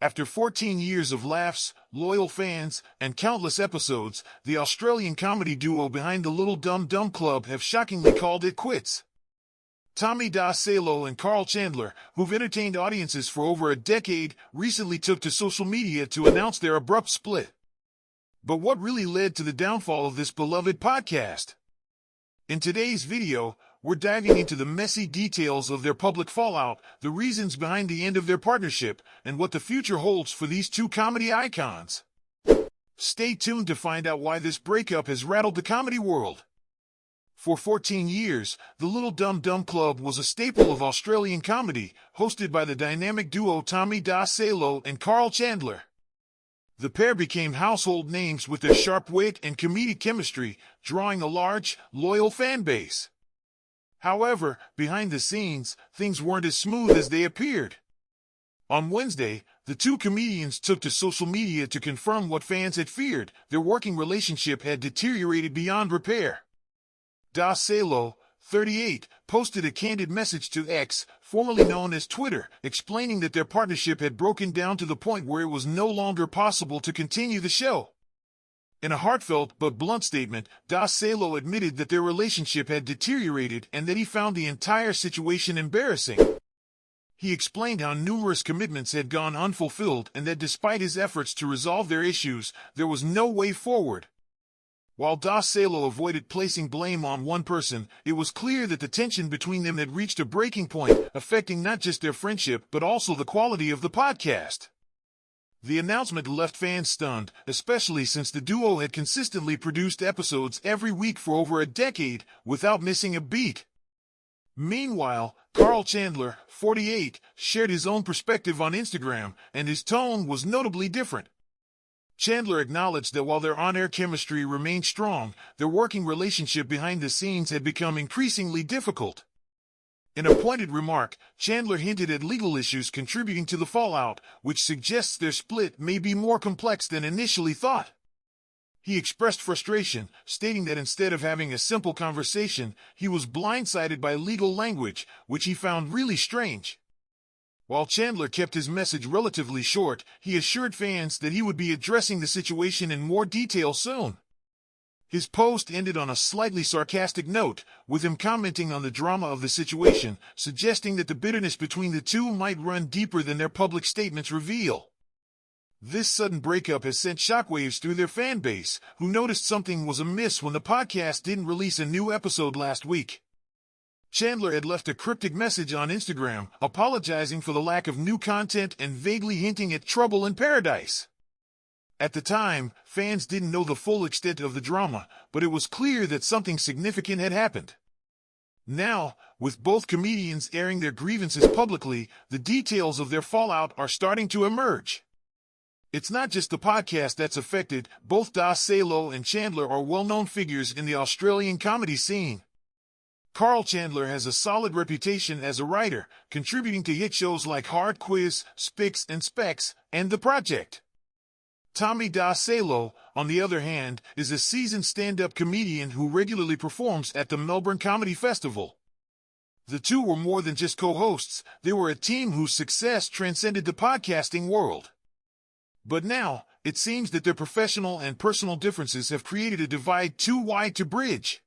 After 14 years of laughs, loyal fans, and countless episodes, the Australian comedy duo behind the Little Dum Dum Club have shockingly called it quits. Tommy Dassalo and Carl Chandler, who've entertained audiences for over a decade, recently took to social media to announce their abrupt split. But what really led to the downfall of this beloved podcast? In today's video, we're diving into the messy details of their public fallout, the reasons behind the end of their partnership, and what the future holds for these two comedy icons. Stay tuned to find out why this breakup has rattled the comedy world. For 14 years, the Little Dum Dum Club was a staple of Australian comedy, hosted by the dynamic duo Tommy Dassalo and Carl Chandler. The pair became household names with their sharp wit and comedic chemistry, drawing a large, loyal fan base. However, behind the scenes, things weren't as smooth as they appeared. On Wednesday, the two comedians took to social media to confirm what fans had feared: their working relationship had deteriorated beyond repair. Dassalo, 38, posted a candid message to X, formerly known as Twitter, explaining that their partnership had broken down to the point where it was no longer possible to continue the show. In a heartfelt but blunt statement, Dassalo admitted that their relationship had deteriorated and that he found the entire situation embarrassing. He explained how numerous commitments had gone unfulfilled and that despite his efforts to resolve their issues, there was no way forward. While Dassalo avoided placing blame on one person, it was clear that the tension between them had reached a breaking point, affecting not just their friendship but also the quality of the podcast. The announcement left fans stunned, especially since the duo had consistently produced episodes every week for over a decade, without missing a beat. Meanwhile, Carl Chandler, 48, shared his own perspective on Instagram, and his tone was notably different. Chandler acknowledged that while their on-air chemistry remained strong, their working relationship behind the scenes had become increasingly difficult. In a pointed remark, Chandler hinted at legal issues contributing to the fallout, which suggests their split may be more complex than initially thought. He expressed frustration, stating that instead of having a simple conversation, he was blindsided by legal language, which he found really strange. While Chandler kept his message relatively short, he assured fans that he would be addressing the situation in more detail soon. His post ended on a slightly sarcastic note, with him commenting on the drama of the situation, suggesting that the bitterness between the two might run deeper than their public statements reveal. This sudden breakup has sent shockwaves through their fan base, who noticed something was amiss when the podcast didn't release a new episode last week. Chandler had left a cryptic message on Instagram, apologizing for the lack of new content and vaguely hinting at trouble in paradise. At the time, fans didn't know the full extent of the drama, but it was clear that something significant had happened. Now, with both comedians airing their grievances publicly, the details of their fallout are starting to emerge. It's not just the podcast that's affected. Both Dassalo and Chandler are well-known figures in the Australian comedy scene. Carl Chandler has a solid reputation as a writer, contributing to hit shows like Hard Quiz, Spicks and Specs, and The Project. Tommy Dassalo, on the other hand, is a seasoned stand-up comedian who regularly performs at the Melbourne Comedy Festival. The two were more than just co-hosts, they were a team whose success transcended the podcasting world. But now, it seems that their professional and personal differences have created a divide too wide to bridge.